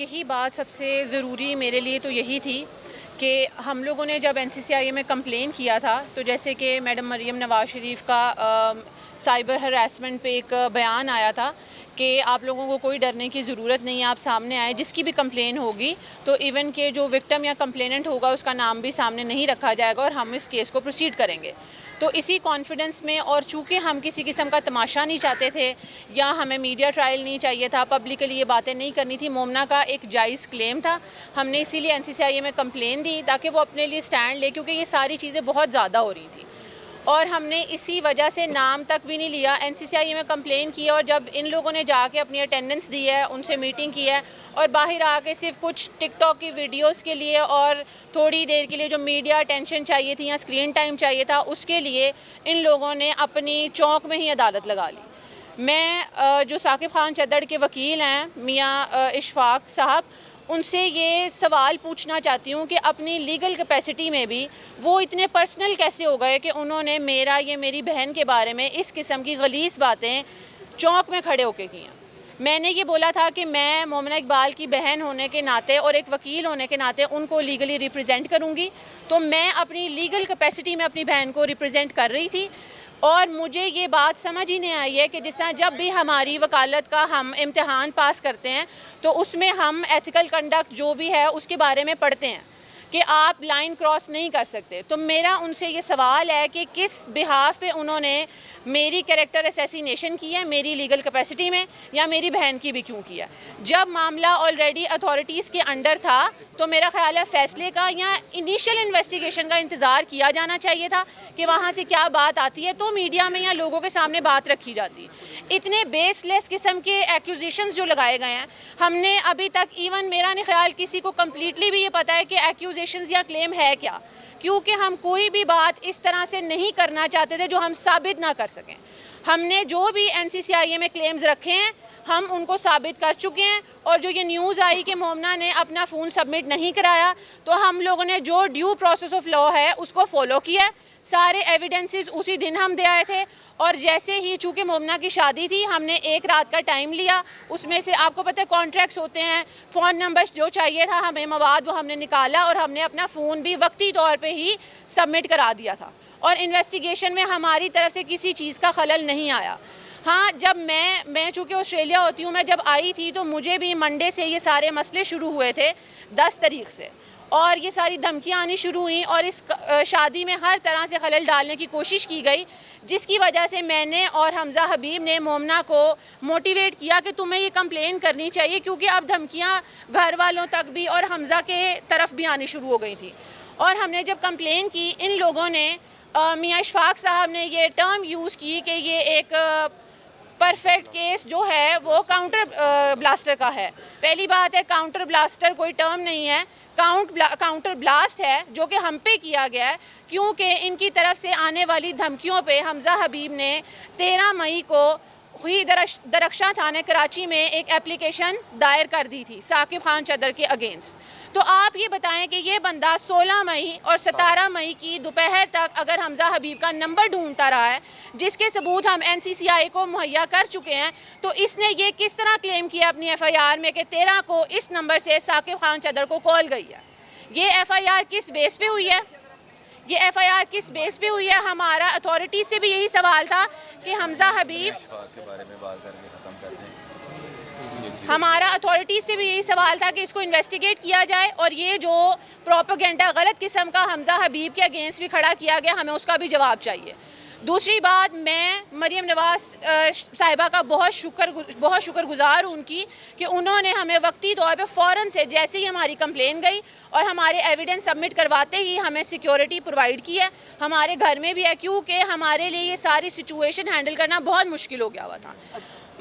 यही बात सबसे ज़रूरी मेरे लिए तो यही थी कि हम लोगों ने जब NCCIA में कंप्लेन किया था, तो जैसे कि मैडम मरीम नवाज़ शरीफ का साइबर हरासमेंट पे एक बयान आया था कि आप लोगों को कोई डरने की ज़रूरत नहीं है, आप सामने आए, जिसकी भी कंप्लेन होगी तो इवन के जो विक्टिम या कंप्लेनेंट होगा उसका नाम भी सामने नहीं रखा जाएगा और हम इस केस को प्रोसीड करेंगे। तो इसी कॉन्फिडेंस में, और चूँकि हम किसी किस्म का तमाशा नहीं चाहते थे या हमें मीडिया ट्रायल नहीं चाहिए था, पब्लिकली ये बातें नहीं करनी थी, मोमना का एक जायज़ क्लेम था, हमने इसीलिए NCCIA में कंप्लेन दी ताकि वो अपने लिए स्टैंड ले, क्योंकि ये सारी चीज़ें बहुत ज़्यादा हो रही थी और हमने इसी वजह से नाम तक भी नहीं लिया, NCCIA में कंप्लेन की। और जब इन लोगों ने जाके अपनी अटेंडेंस दी है, उनसे मीटिंग की है और बाहर आके सिर्फ कुछ टिकटॉक की वीडियोस के लिए और थोड़ी देर के लिए जो मीडिया अटेंशन चाहिए थी या स्क्रीन टाइम चाहिए था, उसके लिए इन लोगों ने अपनी चौक में ही अदालत लगा ली। मैं जो साकिब खान चद्दड़ के वकील हैं मियाँ इशफाक साहब, उनसे ये सवाल पूछना चाहती हूँ कि अपनी लीगल कैपेसिटी में भी वो इतने पर्सनल कैसे हो गए कि उन्होंने मेरी बहन के बारे में इस किस्म की गलीज़ बातें चौक में खड़े होके की हैं। मैंने ये बोला था कि मैं मोमिना इकबाल की बहन होने के नाते और एक वकील होने के नाते उनको लीगली रिप्रेजेंट करूँगी, तो मैं अपनी लीगल कैपेसिटी में अपनी बहन को रिप्रेजेंट कर रही थी। और मुझे ये बात समझ ही नहीं आई है कि जिस तरह जब भी हमारी वकालत का हम इम्तिहान पास करते हैं तो उसमें हम एथिकल कंडक्ट जो भी है उसके बारे में पढ़ते हैं कि आप लाइन क्रॉस नहीं कर सकते। तो मेरा उनसे ये सवाल है कि किस बिहाफ पे उन्होंने मेरी कैरेक्टर असैसिनेशन की है, मेरी लीगल कैपेसिटी में, या मेरी बहन की भी क्यों किया। जब मामला ऑलरेडी अथॉरिटीज़ के अंडर था तो मेरा ख्याल है फ़ैसले का या इनिशियल इन्वेस्टिगेशन का इंतज़ार किया जाना चाहिए था कि वहाँ से क्या बात आती है तो मीडिया में या लोगों के सामने बात रखी जाती। इतने बेसलेस किस्म के एक्यूजेशंस जो लगाए गए हैं, हमने अभी तक इवन मेरा नहीं ख्याल किसी को कम्प्लीटली भी ये पता है कि एक्यूजेशंस या क्लेम है क्या, क्योंकि हम कोई भी बात इस तरह से नहीं करना चाहते थे जो हम साबित ना कर सकें। हमने जो भी NCCIA में क्लेम्स रखे हैं हम उनको साबित कर चुके हैं। और जो ये न्यूज़ आई कि मोमना ने अपना फ़ोन सबमिट नहीं कराया, तो हम लोगों ने जो ड्यू प्रोसेस ऑफ लॉ है उसको फॉलो किया। सारे एविडेंसेस उसी दिन हम दे आए थे और जैसे ही चूँकि मोमना की शादी थी हमने एक रात का टाइम लिया, उसमें से आपको पता है कॉन्ट्रैक्ट्स होते हैं, फ़ोन नंबर्स जो चाहिए था हमें मवाद वो हमने निकाला और हमने अपना फ़ोन भी वक्ती तौर पे ही सबमिट करा दिया था और इन्वेस्टिगेशन में हमारी तरफ से किसी चीज़ का खलल नहीं आया। हाँ, जब मैं चूँकि ऑस्ट्रेलिया होती हूँ, मैं जब आई थी तो मुझे भी मंडे से ये सारे मसले शुरू हुए थे 10 तारीख से, और ये सारी धमकियाँ आनी शुरू हुई और इस शादी में हर तरह से खलल डालने की कोशिश की गई, जिसकी वजह से मैंने और हमज़ा हबीब ने मोमना को मोटिवेट किया कि तुम्हें ये कंप्लेन करनी चाहिए, क्योंकि अब धमकियाँ घर वालों तक भी और हमज़ा के तरफ भी आनी शुरू हो गई थी। और हमने जब कंप्लेन की, इन लोगों ने मियाँ इशफाक साहब ने ये टर्म यूज़ की कि ये एक परफेक्ट केस जो है वो काउंटर ब्लास्टर का है। पहली बात है, काउंटर ब्लास्टर कोई टर्म नहीं है, काउंटर ब्लास्ट है जो कि हम पे किया गया है, क्योंकि इनकी तरफ से आने वाली धमकियों पे हमज़ा हबीब ने 13 मई को हुई दरख्शां थाने कराची में एक एप्लीकेशन दायर कर दी थी साकिब खान चद्दड़ के अगेंस्ट। तो आप ये बताएं कि ये बंदा 16 मई और 17 मई की दोपहर तक अगर हमज़ा हबीब का नंबर ढूंढता रहा है, जिसके सबूत हम NCCIA को मुहैया कर चुके हैं, तो इसने ये किस तरह क्लेम किया अपनी FIR में कि 13 को इस नंबर से साकिब खान चद्दड़ को कॉल गई है। ये FIR किस बेस पे हुई है? ये FIR किस बेस पे हुई है? हमारा अथॉरिटी से भी यही सवाल था कि हमज़ा हबीब हमारा अथॉरिटी से भी यही सवाल था कि इसको इन्वेस्टिगेट किया जाए और ये जो प्रोपेगेंडा गलत किस्म का हमज़ा हबीब के अगेंस्ट भी खड़ा किया गया, हमें उसका भी जवाब चाहिए। दूसरी बात, मैं मरीम नवाज़ साहिबा का बहुत शुक्रगुज़ार हूँ उनकी कि उन्होंने हमें वक्ती तौर पे फ़ौरन से जैसे ही हमारी कंप्लेन गई और हमारे एविडेंस सबमिट करवाते ही हमें सिक्योरिटी प्रोवाइड की है, हमारे घर में भी है, क्योंकि हमारे लिए ये सारी सिचुएशन हैंडल करना बहुत मुश्किल हो गया हुआ था।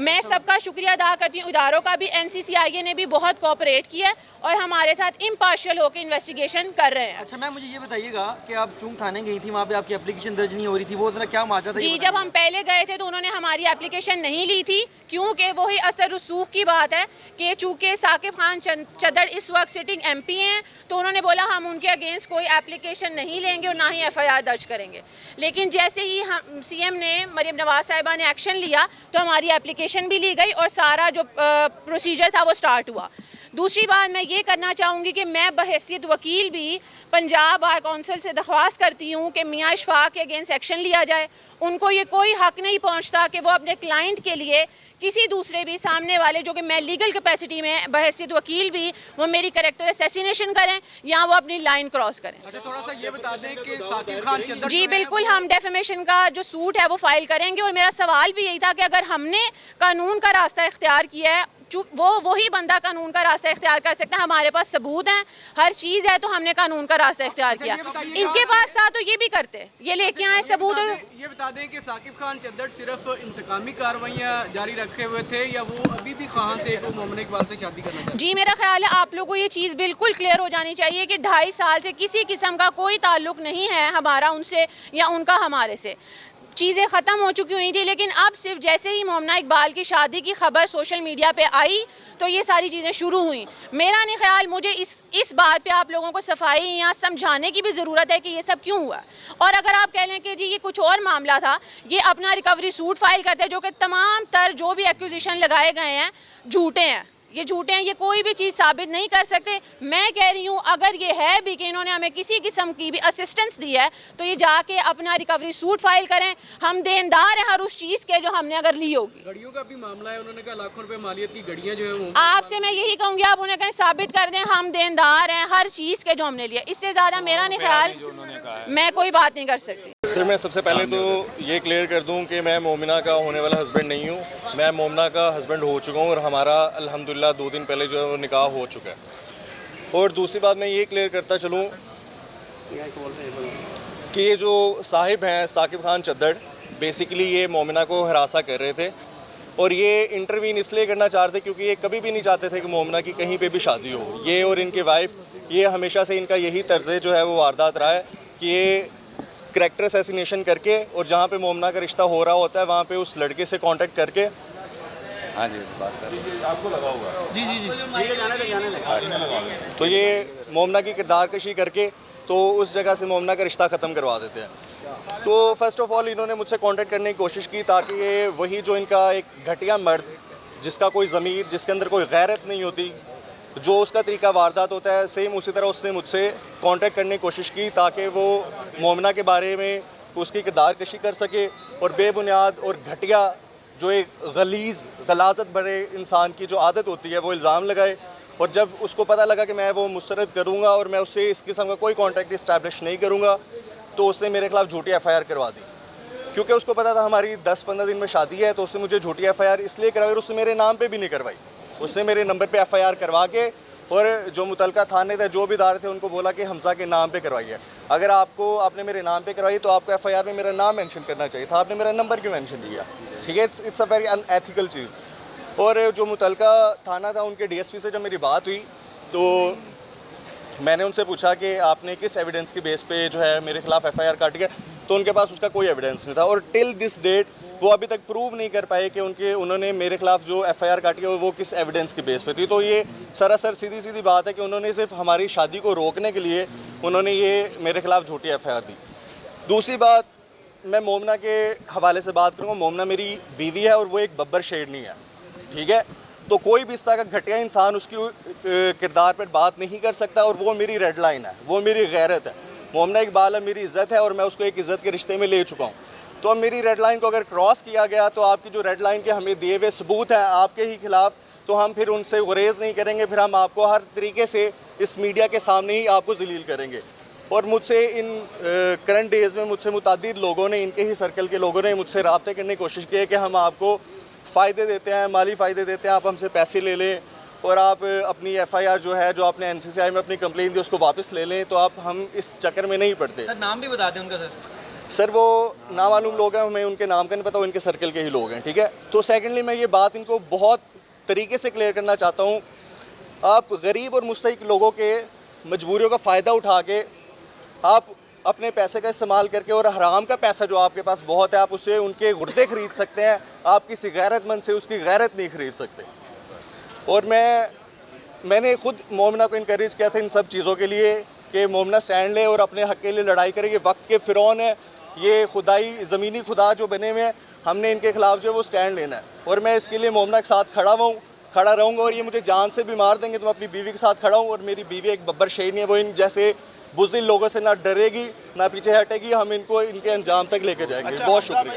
मैं सबका शुक्रिया अदा करती हूँ, इदारों का भी। NCCIA ने भी बहुत कोऑपरेट किया और हमारे साथ इम्पार्शियल होकर इन्वेस्टिगेशन कर रहे हैं। अच्छा मैम, मुझे ये बताइएगा कि आप चूंक थाने गई थी, वहाँ पे आपकी एप्लीकेशन दर्ज नहीं हो रही थी, वो जरा क्या माजरा था? जी, जब हम पहले गए थे तो उन्होंने हमारी एप्लीकेशन नहीं ली थी, क्योंकि वही असर रसूख की बात है कि चूँकि साकिब खान चद्दड़ इस वक्त सिटिंग MP हैं, तो उन्होंने बोला हम उनके अगेंस्ट कोई एप्लीकेशन नहीं लेंगे और ना ही FIR दर्ज करेंगे। लेकिन जैसे ही हम CM ने मरीम नवाज़ साहिबा ने एक्शन लिया तो हमारी एप्लीकेशन एग्जामिनेशन भी ली गई और सारा जो प्रोसीजर था वो स्टार्ट हुआ। दूसरी बात मैं ये करना चाहूँगी कि मैं बहैसियत वकील भी पंजाब बार कौंसिल से दरख्वास्त करती हूँ कि मियाँ इशफाक के अगेंस्ट एक्शन लिया जाए। उनको ये कोई हक नहीं पहुँचता कि वो अपने क्लाइंट के लिए किसी दूसरे भी सामने वाले, जो कि मैं लीगल कैपेसिटी में बहैसियत वकील भी, वो मेरी कैरेक्टर असैसिनेशन करें या वो अपनी लाइन क्रॉस करें। अच्छा, थोड़ा सा ये बता दें कि साकिब खान चद्दर जी बिल्कुल, हम डेफेमेशन का जो सूट है वो फाइल करेंगे। और मेरा सवाल भी यही था कि अगर हमने कानून का रास्ता इख्तियार किया है, वही बंदा कानून का रास्ता इख्तियार कर सकता है। हमारे पास सबूत हैं, हर चीज़ है, तो हमने कानून का रास्ता इख्तियार किया। इनके पास था तो ये भी करते, ये लेके आए सबूत। और ये बता दें कि साकिब खान चद्दर सिर्फ इंतकामी कार्रवाइयाँ जारी रखे हुए थे या वो अभी भी ख्वाहां थे कि मोमिना इकबाल से शादी करना चाहते? जी मेरा ख्याल है आप लोगों को ये चीज़ बिल्कुल क्लियर हो जानी चाहिए कि 2.5 साल से किसी किस्म का कोई ताल्लुक नहीं है हमारा उनसे या उनका हमारे से। चीज़ें ख़त्म हो चुकी हुई थी, लेकिन अब सिर्फ जैसे ही मोमिना इकबाल की शादी की खबर सोशल मीडिया पे आई तो ये सारी चीज़ें शुरू हुई। मेरा नहीं ख्याल, मुझे इस बात पे आप लोगों को सफाई या समझाने की भी ज़रूरत है कि ये सब क्यों हुआ। और अगर आप कह लें कि जी ये कुछ और मामला था, ये अपना रिकवरी सूट फाइल करते हैं जो कि तमाम तर जो भी एक्यूजिशन लगाए गए हैं झूठे हैं, ये झूठे हैं, ये कोई भी चीज़ साबित नहीं कर सकते। मैं कह रही हूँ अगर ये है भी कि इन्होंने हमें किसी किस्म की भी असिस्टेंस दी है तो ये जाके अपना रिकवरी सूट फाइल करें। हम देनदार हैं हर उस चीज़ के जो हमने अगर ली होगी। घड़ियों का भी मामला है, उन्होंने कहा लाखों रुपए मालियत की घड़ियाँ जो है वो। आपसे मैं यही कहूँगी आप उन्हें कहीं साबित कर दें हम देनदार हैं हर चीज़ के जो हमने लिया। इससे ज़्यादा मेरा नहीं ख्याल मैं कोई बात नहीं कर सकती। सर मैं सबसे पहले तो ये क्लियर कर दूं कि मैं मोमिना का होने वाला हस्बैंड नहीं हूं। मैं मोमिना का हस्बैंड हो चुका हूं और हमारा अल्हम्दुलिल्लाह 2 दिन पहले जो है वो निकाह हो चुका है। और दूसरी बात मैं ये क्लियर करता चलूं कि ये जो साहिब हैं साकिब खान चद्दर, बेसिकली ये मोमिना को हरासा कर रहे थे और ये इंटरवीन इसलिए करना चाह रहे थे क्योंकि ये कभी भी नहीं चाहते थे कि मोमिना की कहीं पे भी शादी हो। ये और इनके वाइफ, ये हमेशा से इनका यही तर्ज जो है वो वारदात रहा है कि ये करैक्टर असैसिनेशन करके और जहाँ पे मोमिना का रिश्ता हो रहा होता है वहाँ पे उस लड़के से कांटेक्ट करके। हाँ जी बात कर आपको लगा होगा। जी जी जी तो ये मोमिना की किरदार कशी करके तो उस जगह से मोमिना का रिश्ता ख़त्म करवा देते हैं। तो फर्स्ट ऑफ ऑल इन्होंने मुझसे कांटेक्ट करने की कोशिश की ताकि ये वही जो इनका एक घटिया मर्द जिसका कोई ज़मीर, जिसके अंदर कोई गैरत नहीं होती, जो उसका तरीका वारदात होता है, सेम उसी तरह उसने मुझसे कांटेक्ट करने की कोशिश की ताकि वो मोमिना के बारे में उसकी किरदार कशी कर सके और बेबुनियाद और घटिया जो एक गलीज़ गलाजत भरे इंसान की जो आदत होती है वो इल्ज़ाम लगाए। और जब उसको पता लगा कि मैं वो मुस्तरद करूँगा और मैं उससे इस किस्म का कोई कॉन्टैक्ट इस्टेब्लिश नहीं करूँगा तो उसने मेरे खिलाफ़ झूठी FIR करवा दी। क्योंकि उसको पता था हमारी 10-15 दिन में शादी है तो उसने मुझे झूठी FIR इसलिए करवाई और उसने मेरे नाम पे भी नहीं करवाई। उसने मेरे नंबर पे FIR करवा के और जो मुतलका थाने थे, जो भी इदारे थे, उनको बोला कि हमजा के नाम पे करवाइए। अगर आपने मेरे नाम पे करवाई तो आपको FIR में मेरा नाम मेंशन करना चाहिए था, आपने मेरा नंबर क्यों मेंशन किया? ठीक है, इट्स अ वेरी अनएथिकल चीज़। और जो मुतलका थाना था उनके DSP से जब मेरी बात हुई तो मैंने उनसे पूछा कि आपने किस एविडेंस की बेस पे जो है मेरे खिलाफ FIR काटी है, तो उनके पास उसका कोई एविडेंस नहीं था। और टिल दिस डेट वो अभी तक प्रूव नहीं कर पाए कि उन्होंने मेरे खिलाफ जो FIR काटी है वो किस एविडेंस की बेस पे थी। तो ये सरासर सीधी सीधी बात है कि उन्होंने सिर्फ हमारी शादी को रोकने के लिए उन्होंने ये मेरे खिलाफ झूठी FIR दी। दूसरी बात, मैं मोमिना के हवाले से बात करूँगा। मोमिना मेरी बीवी है और वो एक बब्बर शेरनी है, ठीक है। तो कोई भी इस तरह का घटिया इंसान उसकी किरदार पर बात नहीं कर सकता और वो मेरी रेड लाइन है, वो मेरी गैरत है। मोमिना इकबाल है, मेरी इज़्ज़त है और मैं उसको एक इज़्ज़त के रिश्ते में ले चुका हूँ। तो अब मेरी रेड लाइन को अगर क्रॉस किया गया तो आपकी जो रेड लाइन के हमें दिए हुए सबूत हैं आपके ही खिलाफ, तो हम फिर उनसे गुरेज़ नहीं करेंगे, फिर हम आपको हर तरीके से इस मीडिया के सामने ही आपको ज़लील करेंगे। और मुझसे इन करंट डेज़ में मुझसे मुतअद्दिद लोगों ने, इनके ही सर्कल के लोगों ने मुझसे रब्ते करने की कोशिश की है कि हम आपको फ़ायदे देते हैं, माली फ़ायदे देते हैं, आप हमसे पैसे ले लें और आप अपनी FIR जो है, जो आपने NCCI में अपनी कंप्लेन दी उसको वापस ले लें। तो हम इस चक्कर में नहीं पड़ते। सर नाम भी बता दें उनका। सर वो नामालूम लोग हैं, हमें उनके नाम का नहीं पता, वो इनके सर्कल के ही लोग हैं, ठीक है। तो सेकेंडली मैं ये बात इनको बहुत तरीके से क्लियर करना चाहता हूँ, आप गरीब और मुस्तहिक लोगों के मजबूरियों का फ़ायदा उठा के आप अपने पैसे का इस्तेमाल करके और हराम का पैसा जो आपके पास बहुत है आप उससे उनके गुर्दे ख़रीद सकते हैं, आप किसी गैरतमंद से उसकी गैरत नहीं ख़रीद सकते। और मैंने खुद मोमिना को इनकरेज किया था इन सब चीज़ों के लिए कि मोमिना स्टैंड ले और अपने हक़ के लिए लड़ाई करे। ये वक्त के फ़िरौन है, ये खुदाई ज़मीनी खुदा जो बने हुए हैं हमने इनके खिलाफ जो है वो स्टैंड लेना है, और मैं इसके लिए मोमना के साथ खड़ा रहूँगा। और ये मुझे जान से भी मार देंगे तो मैं अपनी बीवी के साथ खड़ा हूँ, और मेरी बीवी एक बब्बर शेरनी है, वो इन जैसे बुज़दिल लोगों से ना डरेगी ना पीछे हटेगी। हम इनको इनके अंजाम तक लेके जाएंगे। बहुत शुक्रिया।